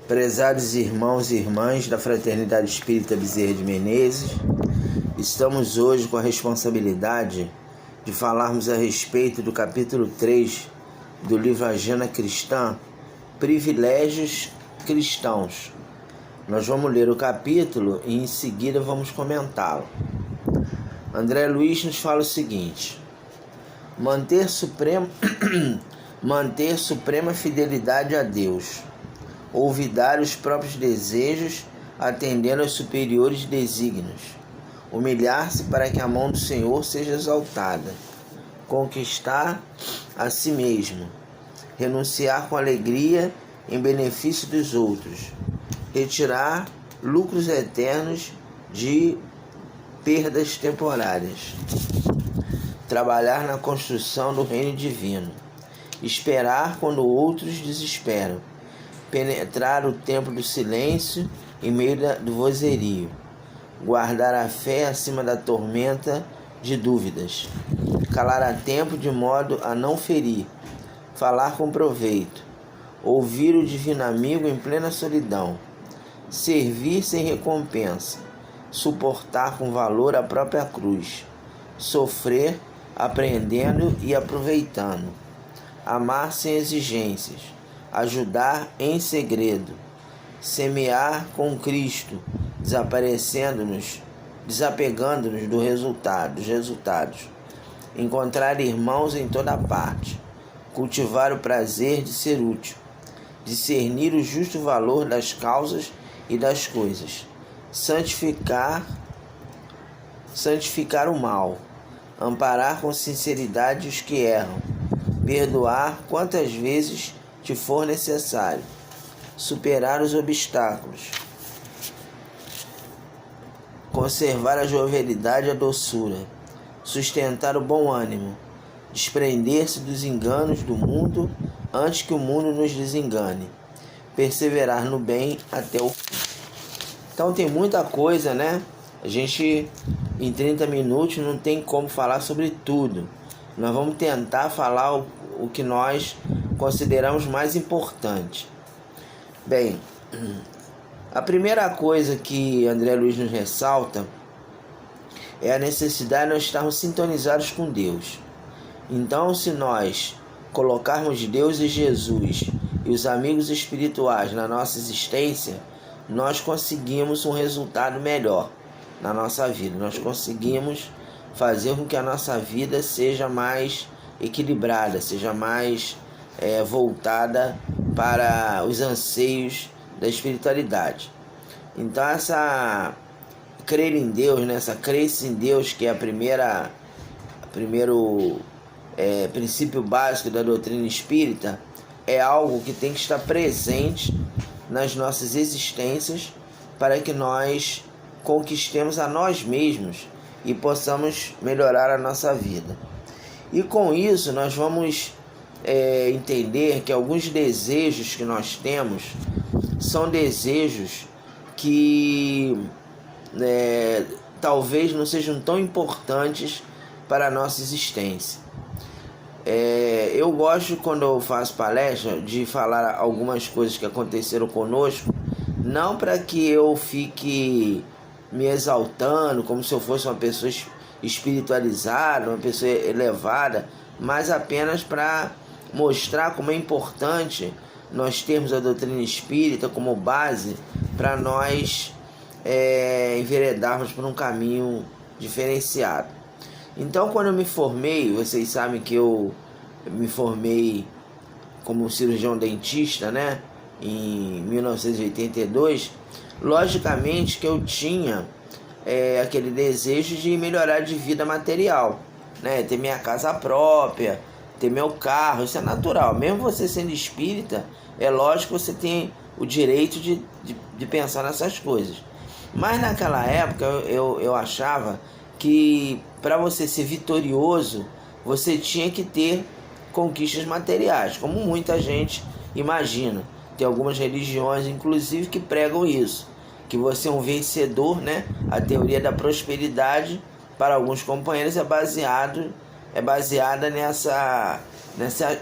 Prezados irmãos e irmãs da Fraternidade Espírita Bezerra de Menezes, estamos hoje com a responsabilidade de falarmos a respeito do capítulo 3 do livro Agenda Cristã, Privilégios Cristãos. Nós vamos ler o capítulo e em seguida vamos comentá-lo. André Luiz nos fala o seguinte: manter suprema fidelidade a Deus, olvidar os próprios desejos, atendendo aos superiores desígnios, humilhar-se para que a mão do Senhor seja exaltada, conquistar a si mesmo, renunciar com alegria em benefício dos outros, retirar lucros eternos de perdas temporárias, trabalhar na construção do reino divino, esperar quando outros desesperam, penetrar o tempo do silêncio em meio do vozerio, guardar a fé acima da tormenta de dúvidas, calar a tempo de modo a não ferir, falar com proveito, ouvir o divino amigo em plena solidão, servir sem recompensa, suportar com valor a própria cruz, sofrer aprendendo e aproveitando, amar sem exigências, ajudar em segredo, semear com Cristo, desapegando-nos dos resultados, encontrar irmãos em toda parte, cultivar o prazer de ser útil, discernir o justo valor das causas e das coisas, santificar o mal, amparar com sinceridade os que erram, perdoar quantas vezes te for necessário, superar os obstáculos, conservar a jovialidade e a doçura, sustentar o bom ânimo, desprender-se dos enganos do mundo antes que o mundo nos desengane, perseverar no bem até o fim. Então tem muita coisa, né? A gente em 30 minutos não tem como falar sobre tudo. Nós vamos tentar falar o que nós consideramos mais importante. Bem, a primeira coisa que André Luiz nos ressalta é a necessidade de nós estarmos sintonizados com Deus. Então, se nós colocarmos Deus e Jesus e os amigos espirituais na nossa existência, nós conseguimos um resultado melhor na nossa vida. Nós conseguimos fazer com que a nossa vida seja mais equilibrada, seja mais voltada para os anseios da espiritualidade. Então essa crer em Deus, né, essa crença em Deus, que é primeiro princípio básico da doutrina espírita, é algo que tem que estar presente nas nossas existências para que nós conquistemos a nós mesmos e possamos melhorar a nossa vida. E com isso nós vamos entender que alguns desejos que nós temos são desejos que talvez não sejam tão importantes para a nossa existência. Eu gosto, quando eu faço palestra, de falar algumas coisas que aconteceram conosco, não para que eu fique me exaltando como se eu fosse uma pessoa espiritualizada, uma pessoa elevada, mas apenas para mostrar como é importante nós termos a doutrina espírita como base para nós enveredarmos por um caminho diferenciado. Então, quando eu me formei, vocês sabem que eu me formei como cirurgião dentista, né, em 1982, logicamente que eu tinha aquele desejo de melhorar de vida material, né, ter minha casa própria, ter meu carro. Isso é natural. Mesmo você sendo espírita, é lógico que você tem o direito de pensar nessas coisas. Mas naquela época eu achava que para você ser vitorioso, você tinha que ter conquistas materiais, como muita gente imagina. Tem algumas religiões, inclusive, que pregam isso, que você é um vencedor, né? A teoria da prosperidade, para alguns companheiros, é baseada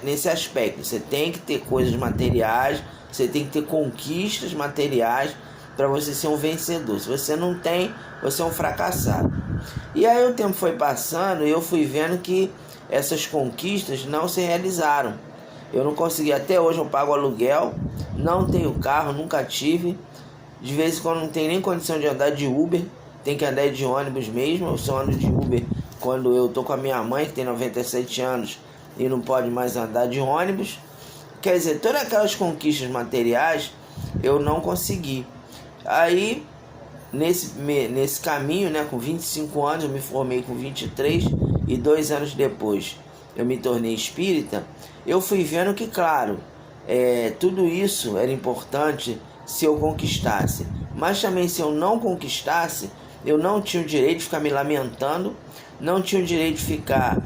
nesse aspecto. Você tem que ter coisas materiais, Você tem que ter conquistas materiais para você ser um vencedor. Se você não tem, você é um fracassado. E aí o tempo foi passando e eu fui vendo que essas conquistas não se realizaram. Eu não consegui, até hoje eu pago aluguel, não tenho carro, nunca tive. De vez em quando não tenho nem condição de andar de Uber, tem que andar de ônibus mesmo. Eu só ando de Uber quando eu tô com a minha mãe, que tem 97 anos e não pode mais andar de ônibus. Quer dizer, todas aquelas conquistas materiais eu não consegui. Aí, nesse caminho, né, com 25 anos, eu me formei com 23 e 2 anos depois eu me tornei espírita. Eu fui vendo que, claro, tudo isso era importante se eu conquistasse, mas também se eu não conquistasse, eu não tinha o direito de ficar me lamentando, não tinha o direito de ficar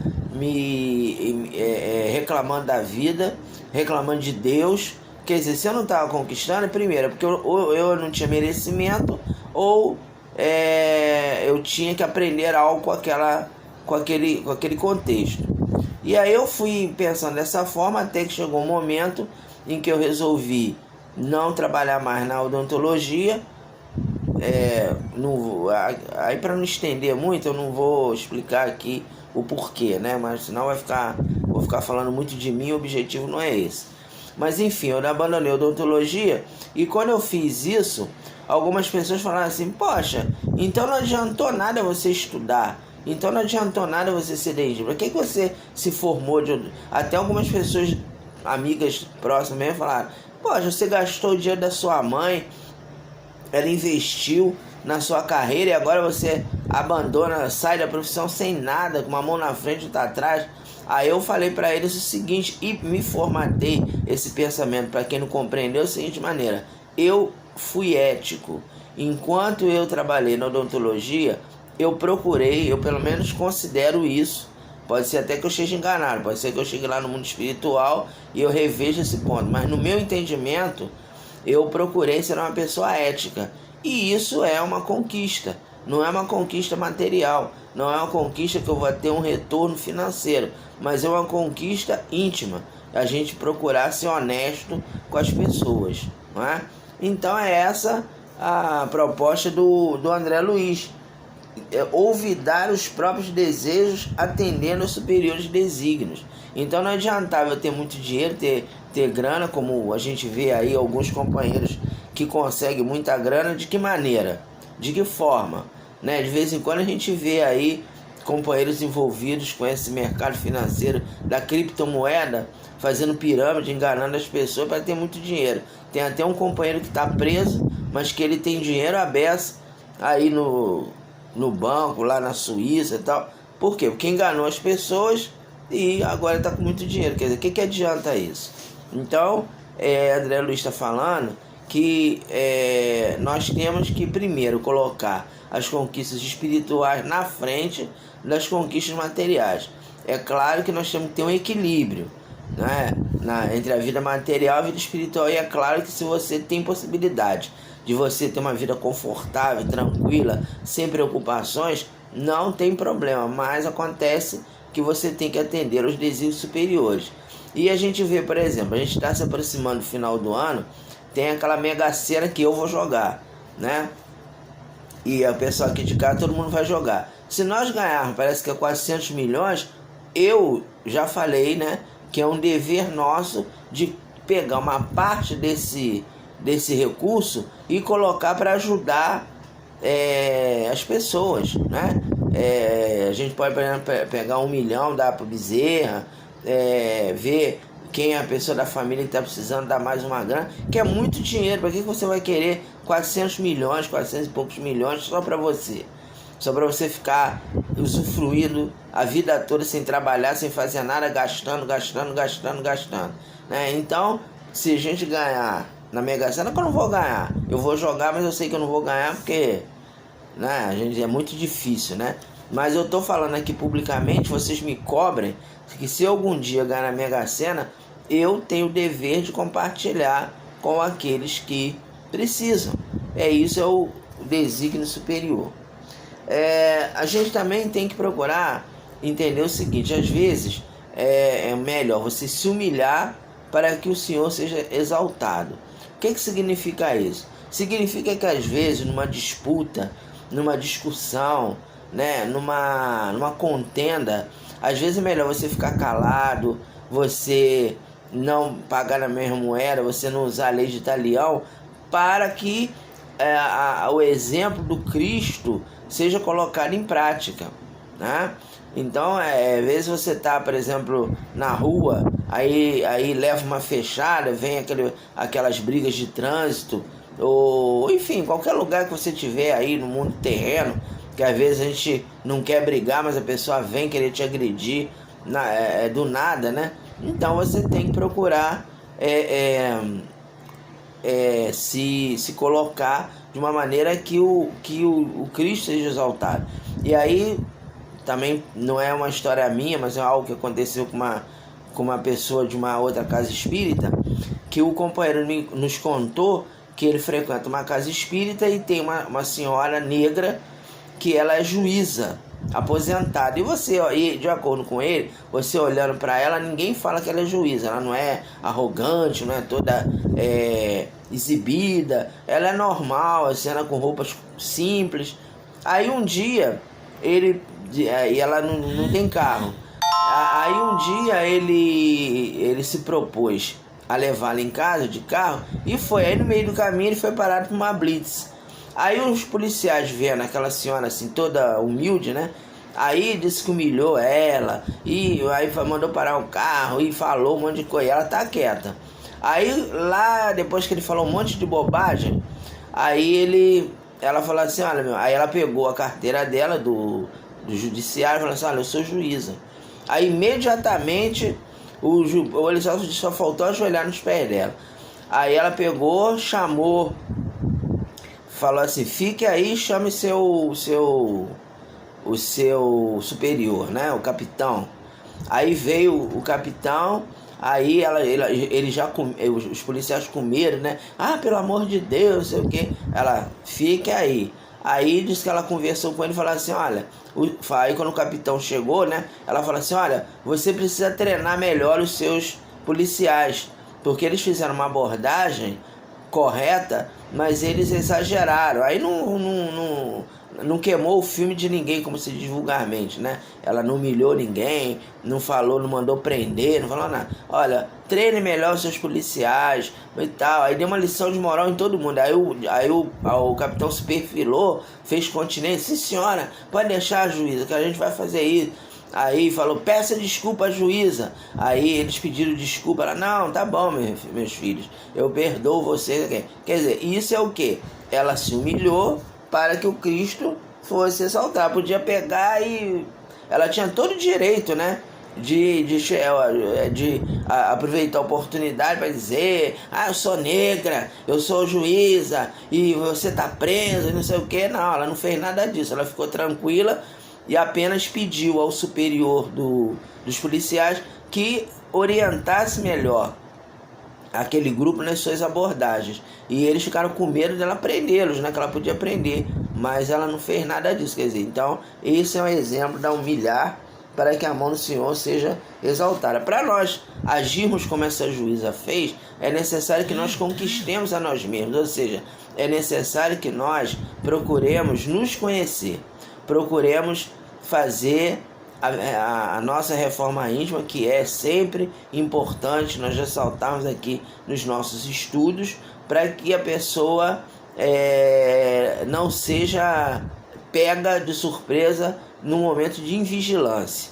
reclamando da vida, reclamando de Deus. Quer dizer, se eu não estava conquistando, primeiro, porque eu não tinha merecimento, ou eu tinha que aprender algo com aquele contexto. E aí eu fui pensando dessa forma, até que chegou um momento em que eu resolvi não trabalhar mais na odontologia. Aí, para não estender muito, eu não vou explicar aqui o porquê, né? Mas senão vou ficar falando muito de mim, o objetivo não é esse. Mas enfim, eu abandonei a odontologia, e quando eu fiz isso, algumas pessoas falaram assim: poxa, então não adiantou nada você estudar, então não adiantou nada você ser dentista, para que você se formou de... Até algumas pessoas, amigas próximas mesmo, falaram: poxa, você gastou o dinheiro da sua mãe, ela investiu na sua carreira, e agora você abandona, sai da profissão sem nada, com uma mão na frente e outra atrás. Aí eu falei para eles o seguinte, e me formatei esse pensamento, para quem não compreendeu, da seguinte maneira: eu fui ético. Enquanto eu trabalhei na odontologia, eu procurei, eu pelo menos considero isso, pode ser até que eu esteja enganado, pode ser que eu chegue lá no mundo espiritual e eu reveja esse ponto, mas no meu entendimento, eu procurei ser uma pessoa ética. E isso é uma conquista, não é uma conquista material, não é uma conquista que eu vou ter um retorno financeiro, mas é uma conquista íntima, a gente procurar ser honesto com as pessoas, não é? Então é essa a proposta do André Luiz, olvidar os próprios desejos atendendo aos superiores desígnios. Então não adiantava eu ter muito dinheiro, ter grana, como a gente vê aí alguns companheiros que conseguem muita grana. De que maneira? De que forma? Né? De vez em quando a gente vê aí companheiros envolvidos com esse mercado financeiro da criptomoeda, fazendo pirâmide, enganando as pessoas para ter muito dinheiro. Tem até um companheiro que está preso, mas que ele tem dinheiro aberto aí no banco, lá na Suíça e tal. Por quê? Porque enganou as pessoas e agora está com muito dinheiro. Quer dizer, o que adianta isso? Então, André Luiz está falando que nós temos que primeiro colocar as conquistas espirituais na frente das conquistas materiais. É claro que nós temos que ter um equilíbrio, né, entre a vida material e a vida espiritual. E é claro que se você tem possibilidade de você ter uma vida confortável, tranquila, sem preocupações, não tem problema, mas acontece que você tem que atender aos desígnios superiores. E a gente vê, por exemplo, a gente está se aproximando do final do ano, tem aquela Mega Sena que eu vou jogar, né? E o pessoal aqui de casa, todo mundo vai jogar. Se nós ganharmos, parece que é 400 milhões, eu já falei, né, que é um dever nosso de pegar uma parte desse recurso e colocar para ajudar as pessoas, né? A gente pode pegar 1 milhão, dar para o Bezerra, ver quem é a pessoa da família que está precisando, dar mais uma grana, que é muito dinheiro. Para que você vai querer 400 milhões, 400 e poucos milhões só para você? Só para você ficar usufruindo a vida toda sem trabalhar, sem fazer nada, gastando, né? Então, se a gente ganhar na Mega Sena, que eu não vou ganhar, eu vou jogar, mas eu sei que eu não vou ganhar porque, né, a gente, é muito difícil, né? Mas eu tô falando aqui publicamente, vocês me cobrem, que se algum dia ganhar na Mega Sena, eu tenho o dever de compartilhar com aqueles que precisam. Isso é o desígnio superior. A gente também tem que procurar entender o seguinte: às vezes é melhor você se humilhar para que o Senhor seja exaltado. O que significa isso? Significa que às vezes numa disputa, numa discussão, né, numa contenda, às vezes é melhor você ficar calado, você não pagar na mesma moeda, você não usar a lei de talião, para que o exemplo do Cristo seja colocado em prática, né? Então, às vezes você está, por exemplo, na rua, aí leva uma fechada, vem aquelas brigas de trânsito, ou enfim, qualquer lugar que você tiver aí no mundo terreno, que às vezes a gente não quer brigar, mas a pessoa vem querer te agredir do nada, né? Então você tem que procurar se colocar de uma maneira que o Cristo seja exaltado. E aí também não é uma história minha, mas é algo que aconteceu com uma pessoa de uma outra casa espírita, que o companheiro nos contou que ele frequenta uma casa espírita e tem uma senhora negra que ela é juíza, aposentada. E você, de acordo com ele, você olhando para ela, ninguém fala que ela é juíza. Ela não é arrogante, não é toda exibida. Ela é normal, assim, ela com roupas simples. Aí um dia, e ela não tem carro. Aí um dia ele se propôs a levá-la em casa de carro e foi. Aí no meio do caminho ele foi parado por uma blitz. Aí os policiais vendo aquela senhora assim toda humilde, né? Aí disse que humilhou ela e aí mandou parar o carro e falou um monte de coisa. E ela tá quieta. Aí lá depois que ele falou um monte de bobagem, aí ela falou assim, olha meu, aí ela pegou a carteira dela do judiciário e falou assim, olha, eu sou juíza. Aí imediatamente ele só faltou ajoelhar nos pés dela. Aí ela pegou, chamou, falou assim, fique aí, chame o seu superior, né, o capitão. Aí veio o capitão, aí os policiais com medo, né, pelo amor de Deus, não sei o que, ela, fique aí. Aí disse que ela conversou com ele e falou assim, olha, aí quando o capitão chegou, né, ela falou assim, olha, você precisa treinar melhor os seus policiais, porque eles fizeram uma abordagem correta, mas eles exageraram. Aí não queimou o filme de ninguém, como se diz vulgarmente, né? Ela não humilhou ninguém, não falou, não mandou prender, não falou nada. Olha, treine melhor os seus policiais e tal. Aí deu uma lição de moral em todo mundo. Aí o capitão se perfilou, fez continência. Sim, senhora, pode deixar a juíza, que a gente vai fazer isso. Aí falou, peça desculpa à juíza. Aí eles pediram desculpa. Ela, não, tá bom, meus filhos, eu perdoo vocês. Quer dizer, isso é o quê? Ela se humilhou para que o Cristo fosse exaltar. Podia pegar e... Ela tinha todo o direito, né? De aproveitar a oportunidade para dizer, eu sou negra, eu sou juíza, e você tá presa, não sei o quê. Não, ela não fez nada disso. Ela ficou tranquila e apenas pediu ao superior dos policiais que orientasse melhor aquele grupo nas suas abordagens. E eles ficaram com medo dela prendê-los, né? Que ela podia prender, mas ela não fez nada disso. Quer dizer, então esse é um exemplo da humilhar para que a mão do Senhor seja exaltada. Para nós agirmos como essa juíza fez, é necessário que nós conquistemos a nós mesmos, ou seja, é necessário que nós procuremos nos conhecer, procuremos fazer a nossa reforma íntima, que é sempre importante nós ressaltarmos aqui nos nossos estudos, para que a pessoa não seja pega de surpresa no momento de invigilância,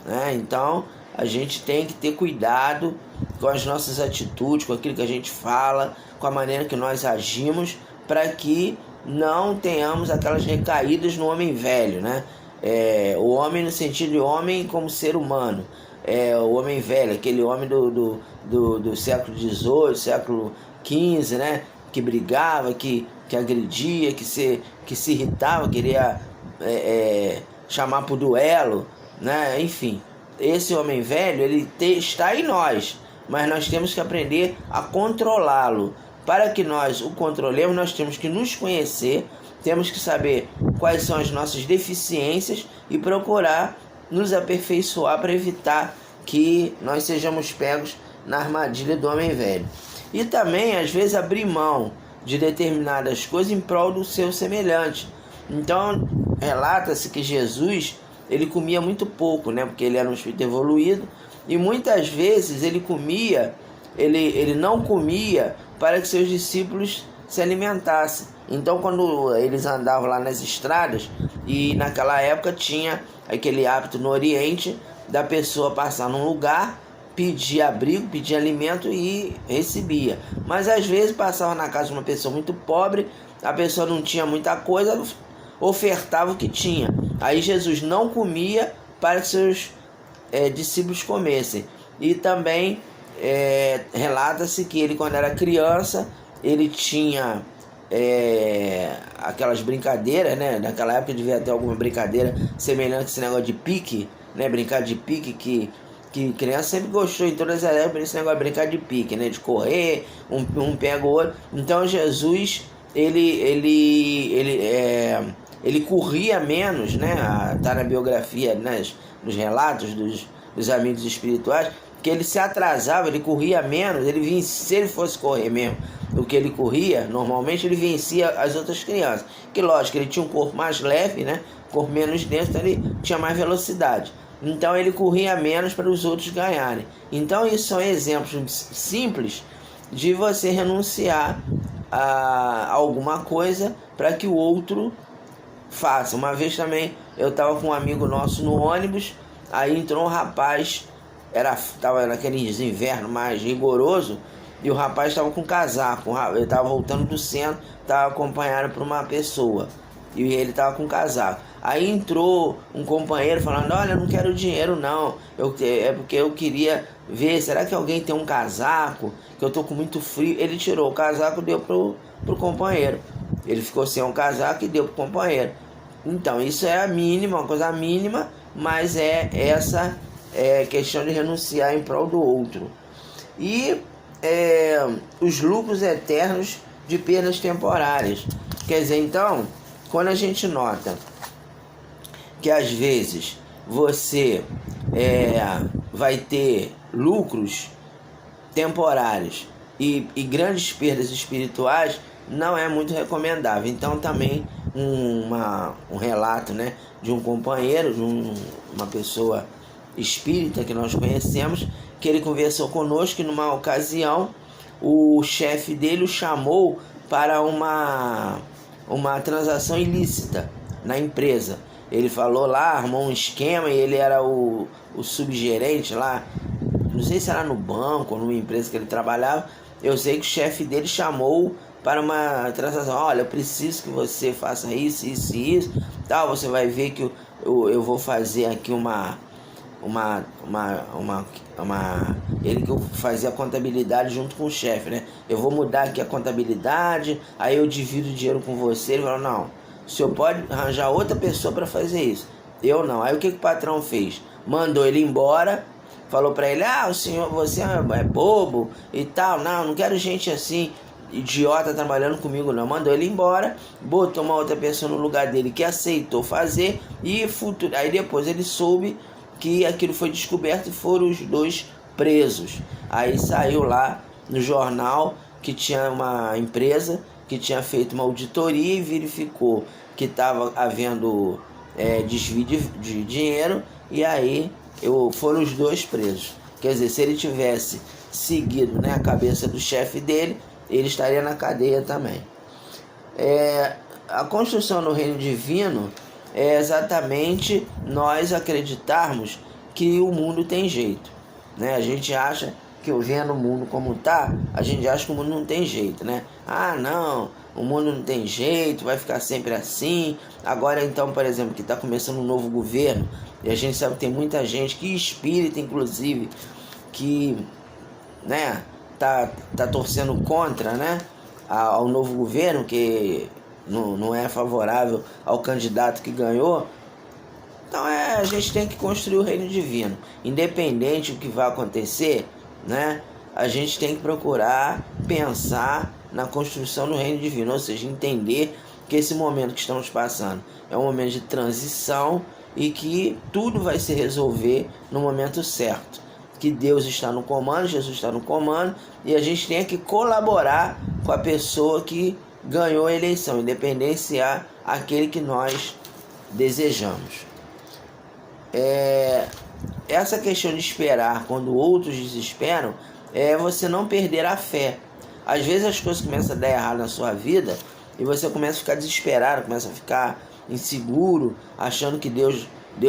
né? Então a gente tem que ter cuidado com as nossas atitudes, com aquilo que a gente fala, com a maneira que nós agimos, para que não tenhamos aquelas recaídas no homem velho, né? O homem no sentido de homem como ser humano, o homem velho, aquele homem do século XVIII, século XV, né? Que brigava, que agredia, que se irritava, queria chamar para o duelo, né? Enfim, esse homem velho, ele está em nós, mas nós temos que aprender a controlá-lo. Para que nós o controlemos, nós temos que nos conhecer, temos que saber quais são as nossas deficiências e procurar nos aperfeiçoar para evitar que nós sejamos pegos na armadilha do homem velho. e também às vezes abrir mão de determinadas coisas em prol do seu semelhante. Então relata-se que Jesus, ele comia muito pouco, né? Porque ele era um espírito evoluído, e muitas vezes ele não comia para que seus discípulos se alimentassem. Então quando eles andavam lá nas estradas, e naquela época tinha aquele hábito no Oriente da pessoa passar num lugar, pedir abrigo, pedir alimento e recebia. Mas às vezes passava na casa de uma pessoa muito pobre, a pessoa não tinha muita coisa, ofertava o que tinha. Aí Jesus não comia para que seus discípulos comessem. E também relata-se que ele, quando era criança, ele tinha aquelas brincadeiras, né? Naquela época devia ter alguma brincadeira semelhante a esse negócio de pique, né? Brincar de pique, que criança sempre gostou em todas as épocas desse negócio de brincar de pique, né? De correr, um pega o outro. Então Jesus, ele corria menos, né? Tá na biografia, nos relatos dos amigos espirituais, que ele se atrasava, ele corria menos, ele vinha, se ele fosse correr mesmo o que ele corria, normalmente ele vencia as outras crianças. Que lógico, ele tinha um corpo mais leve, né? Corpo menos denso, então ele tinha mais velocidade. Então ele corria menos para os outros ganharem. Então isso são exemplos simples de você renunciar a alguma coisa para que o outro faça. Uma vez também eu estava com um amigo nosso no ônibus, aí entrou um rapaz, estava naqueles inverno mais rigoroso, e o rapaz estava com casaco, ele estava voltando do centro, estava acompanhado por uma pessoa, e ele estava com casaco. Aí entrou um companheiro falando: olha, eu não quero dinheiro não, é porque eu queria ver, será que alguém tem um casaco, que eu estou com muito frio. Ele tirou o casaco e deu pro companheiro. Ele ficou sem um casaco e deu pro companheiro. Então isso é uma coisa mínima, mas essa questão de renunciar em prol do outro. E os lucros eternos de perdas temporárias. Quer dizer, então, quando a gente nota que às vezes você vai ter lucros temporários e grandes perdas espirituais, não é muito recomendável. Então também um relato, né, de um companheiro, de uma pessoa espírita que nós conhecemos, que ele conversou conosco, que numa ocasião o chefe dele o chamou para uma transação ilícita na empresa. Ele falou lá, armou um esquema, e ele era o subgerente lá, não sei se era no banco ou numa empresa que ele trabalhava. Eu sei que o chefe dele chamou para uma transação: olha, eu preciso que você faça isso, isso e isso, tal, você vai ver que eu vou fazer aqui ele que eu fazia a contabilidade junto com o chefe, né? Eu vou mudar aqui a contabilidade, aí eu divido o dinheiro com você. Ele falou: não, o senhor pode arranjar outra pessoa para fazer isso, eu não. Aí o que o patrão fez? Mandou ele embora, falou para ele: o senhor, você é bobo e tal, não quero gente assim, idiota trabalhando comigo não. Mandou ele embora, botou uma outra pessoa no lugar dele que aceitou fazer, e aí depois ele soube que aquilo foi descoberto e foram os dois presos. Aí saiu lá no jornal que tinha uma empresa que tinha feito uma auditoria e verificou que estava havendo desvio de dinheiro, e aí foram os dois presos. Quer dizer, se ele tivesse seguido, né, a cabeça do chefe dele, ele estaria na cadeia também. A construção no reino divino é exatamente nós acreditarmos que o mundo tem jeito, né? A gente acha que, vendo o mundo como está, a gente acha que o mundo não tem jeito, né? Não, o mundo não tem jeito, vai ficar sempre assim. Agora então, por exemplo, que está começando um novo governo, e a gente sabe que tem muita gente, que espírita inclusive, que, né, tá torcendo contra, né, ao novo governo, que não é favorável ao candidato que ganhou. Então a gente tem que construir o reino divino, independente do que vai acontecer, né? A gente tem que procurar pensar na construção do reino divino, ou seja, entender que esse momento que estamos passando é um momento de transição, e que tudo vai se resolver no momento certo. que Deus está no comando, Jesus está no comando, e a gente tem que colaborar com a pessoa que ganhou a eleição, independenciar aquele que nós desejamos. Essa questão de esperar quando outros desesperam é você não perder a fé. Às vezes as coisas começam a dar errado na sua vida e você começa a ficar desesperado, começa a ficar inseguro, achando que Deus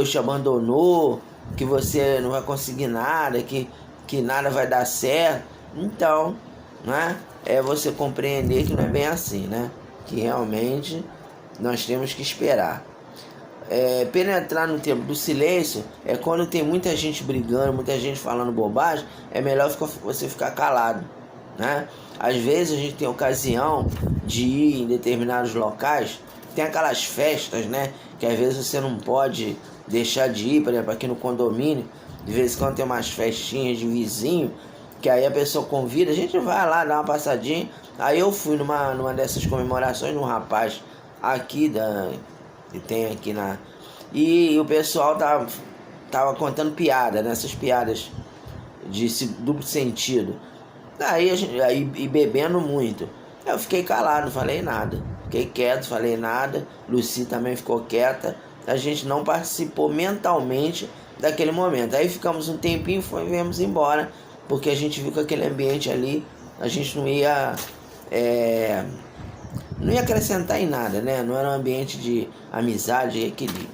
te abandonou, que você não vai conseguir nada, que nada vai dar certo. Então, né, é você compreender que não é bem assim, né? Que realmente nós temos que esperar. Penetrar no tempo do silêncio é quando tem muita gente brigando, muita gente falando bobagem, é melhor você ficar calado, né? Às vezes a gente tem ocasião de ir em determinados locais, tem aquelas festas, né? Que às vezes você não pode deixar de ir, por exemplo, aqui no condomínio, de vez em quando tem umas festinhas de vizinho, que aí a pessoa convida, a gente vai lá dar uma passadinha. Aí eu fui numa dessas comemorações de um rapaz aqui que tem aqui e o pessoal tava contando piada, nessas piadas de duplo sentido. Aí bebendo muito. Eu fiquei calado, não falei nada. Fiquei quieto, falei nada. Lucy também ficou quieta. A gente não participou mentalmente daquele momento. Aí ficamos um tempinho e viemos embora, porque a gente viu que aquele ambiente ali, a gente não ia acrescentar em nada, né? Não era um ambiente de amizade e equilíbrio.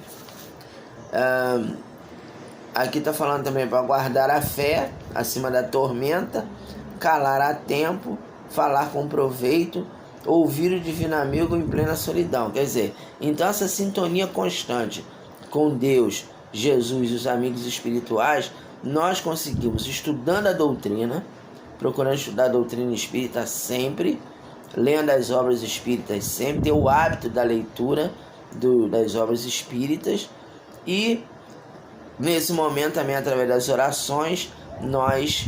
Aqui está falando também para guardar a fé acima da tormenta, calar a tempo, falar com proveito, ouvir o divino amigo em plena solidão. Quer dizer, então essa sintonia constante com Deus, Jesus e os amigos espirituais, nós conseguimos, estudando a doutrina, procurando estudar a doutrina espírita sempre, lendo as obras espíritas sempre, ter o hábito da leitura das obras espíritas, e nesse momento também, através das orações, nós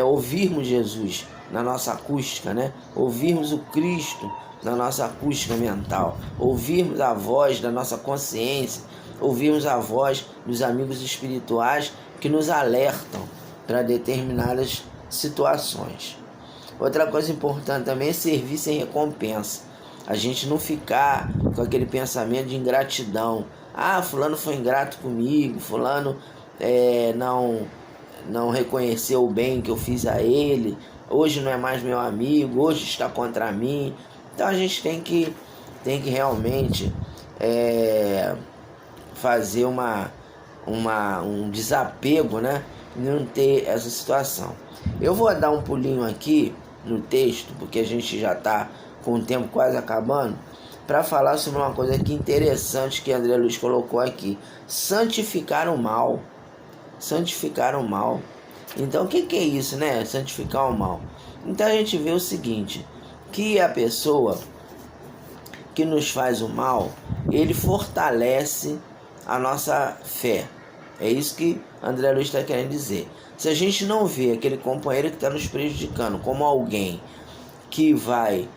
ouvirmos Jesus na nossa acústica, né? Ouvirmos o Cristo na nossa acústica mental, ouvirmos a voz da nossa consciência, ouvirmos a voz dos amigos espirituais que nos alertam para determinadas situações. Outra coisa importante também é servir sem recompensa. A gente não ficar com aquele pensamento de ingratidão. Fulano foi ingrato comigo, fulano não reconheceu o bem que eu fiz a ele, hoje não é mais meu amigo, hoje está contra mim. Então a gente tem que realmente fazer um desapego, né? E não ter essa situação. Eu vou dar um pulinho aqui no texto, porque a gente já está com o tempo quase acabando, para falar sobre uma coisa aqui interessante que André Luiz colocou aqui: santificar o mal. Santificar o mal. Então o que é isso, né? Santificar o mal. Então a gente vê o seguinte, que a pessoa que nos faz o mal, ele fortalece a nossa fé. É isso que André Luiz está querendo dizer. Se a gente não vê aquele companheiro que está nos prejudicando como alguém que vai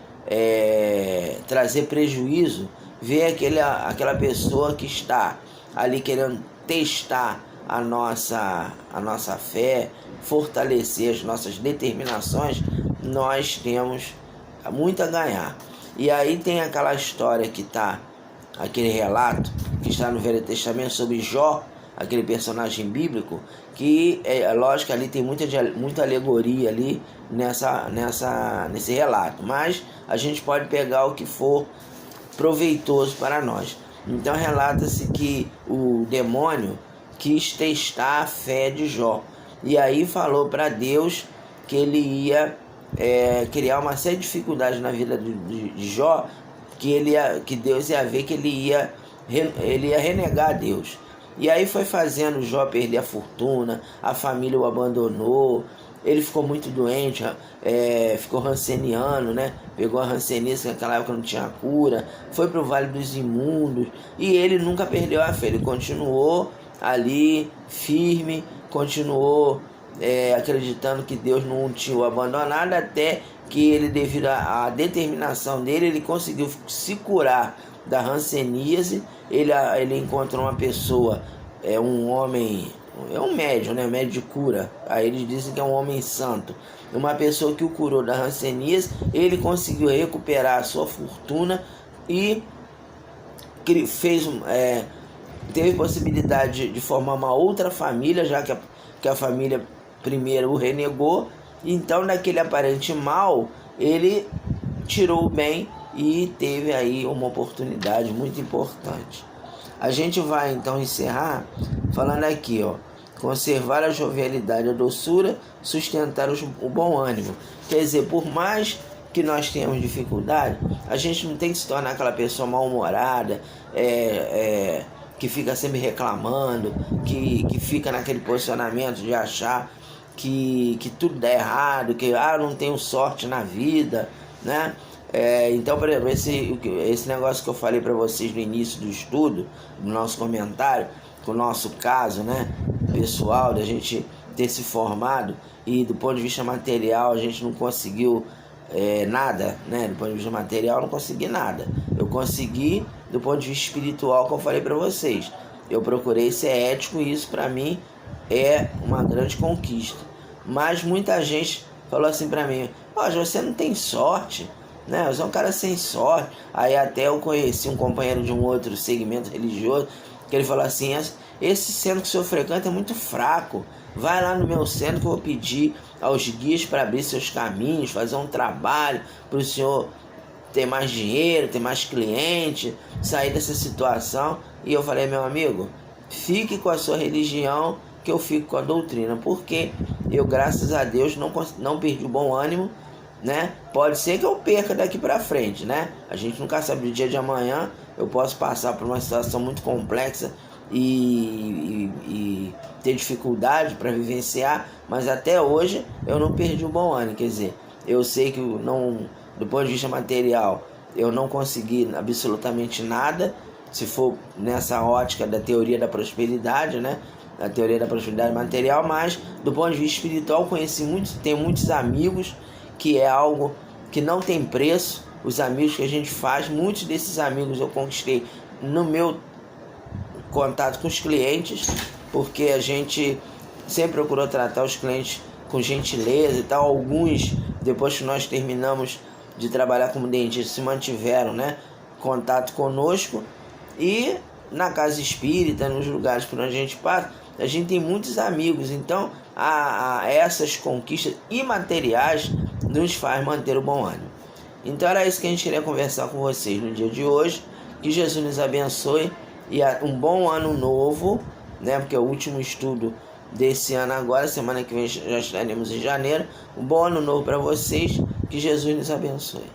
trazer prejuízo, vê aquela pessoa que está ali querendo testar a nossa fé, fortalecer as nossas determinações, nós temos muito a ganhar. E aí tem aquela história que está, aquele relato que está no Velho Testamento sobre Jó, aquele personagem bíblico, que lógico, ali tem muita alegoria ali nesse relato, mas a gente pode pegar o que for proveitoso para nós. Então relata-se que o demônio quis testar a fé de Jó, e aí falou para Deus que ele ia criar uma série de dificuldades na vida de Jó, que Deus ia ver que ele ia renegar a Deus. E aí foi fazendo Jó perder a fortuna, a família o abandonou, ele ficou muito doente, ficou ranceniano, né? Pegou a ranceníase, que naquela época não tinha cura, foi para o Vale dos Imundos, e ele nunca perdeu a fé, ele continuou ali firme, continuou acreditando que Deus não tinha o abandonado, até que ele, devido à determinação dele, ele conseguiu se curar da ranceníase. Ele encontrou uma pessoa, um homem um médium, né? Médium de cura. Aí eles dizem que é um homem santo. Uma pessoa que o curou da hanseníase, ele conseguiu recuperar a sua fortuna e teve possibilidade de formar uma outra família, já que a família primeira o renegou. Então, daquele aparente mal, ele tirou o bem e teve aí uma oportunidade muito importante. A gente vai então encerrar falando aqui, ó: conservar a jovialidade, a doçura, sustentar o bom ânimo. Quer dizer, por mais que nós tenhamos dificuldade, a gente não tem que se tornar aquela pessoa mal-humorada, que fica sempre reclamando, que fica naquele posicionamento de achar que tudo dá errado, que eu não tenho sorte na vida, né? Então, por exemplo, esse negócio que eu falei para vocês no início do estudo, no nosso comentário, com o nosso caso, né, pessoal, da gente ter se formado e do ponto de vista material a gente não conseguiu nada, né? Do ponto de vista material eu não consegui nada. Eu consegui do ponto de vista espiritual, que eu falei para vocês. Eu procurei ser ético e isso para mim é uma grande conquista. Mas muita gente falou assim para mim: poxa, você não tem sorte, né? Você é um cara sem sorte. Aí até eu conheci um companheiro de um outro segmento religioso que ele falou assim: esse centro que o senhor frequenta é muito fraco. Vai lá no meu centro que eu vou pedir aos guias para abrir seus caminhos, fazer um trabalho para o senhor ter mais dinheiro, ter mais cliente, sair dessa situação. E eu falei: meu amigo, fique com a sua religião, que eu fico com a doutrina, porque eu, graças a Deus, não perdi o bom ânimo, né? Pode ser que eu perca daqui para frente, né? A gente nunca sabe, do dia de amanhã eu posso passar por uma situação muito complexa e ter dificuldade para vivenciar, mas até hoje eu não perdi o bom ânimo. Quer dizer, eu sei que do ponto de vista material eu não consegui absolutamente nada, se for nessa ótica da teoria da prosperidade, né? A teoria da prosperidade material, mas do ponto de vista espiritual tenho muitos amigos, que é algo que não tem preço. Os amigos que a gente faz, muitos desses amigos eu conquistei no meu contato com os clientes, porque a gente sempre procurou tratar os clientes com gentileza e tal. Alguns, depois que nós terminamos de trabalhar como dentista, se mantiveram, né, contato conosco. E na casa espírita, nos lugares por onde a gente passa, a gente tem muitos amigos. Então essas conquistas imateriais nos faz manter o bom ânimo. Então era isso que a gente queria conversar com vocês no dia de hoje. Que Jesus nos abençoe e um bom ano novo, né? Porque é o último estudo desse ano agora. Semana que vem já estaremos em janeiro. Um bom ano novo para vocês. Que Jesus nos abençoe.